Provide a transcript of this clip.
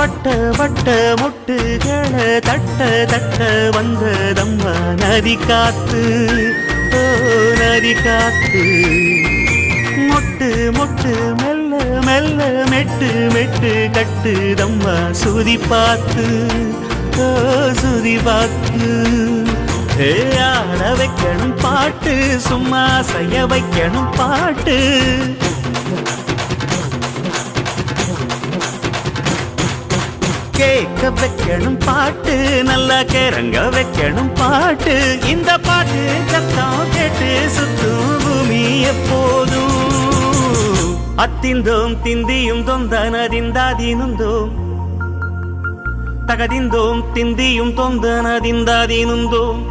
வட்ட வட்ட முட்டுகளை தட்ட தட்ட வந்ததம்மா நதி காத்து, ஓ நதி காத்து. மொட்டு மொட்டு மெல்ல மெல்ல மெட்டு மெட்டு கட்டுதம்மா சுதி பார்த்து, ஓ சுதி பார்த்து. ஆட வைக்கணும் பாட்டு, சும்மா செய்ய வைக்கணும் பாட்டு. கேட்க வைக்கணும் பாட்டு, நல்லா கிறங்க வைக்கணும் பாட்டு. இந்த பாட்டு சத்தம் கேட்டு சுத்தும் பூமி எப்போதும். அத்திந்தோம் திந்தியும் தொந்தனதிந்தாதீனுந்தோம், தகதிந்தோம் திந்தியும் தொந்தனதிந்தாதீனுந்தோம்.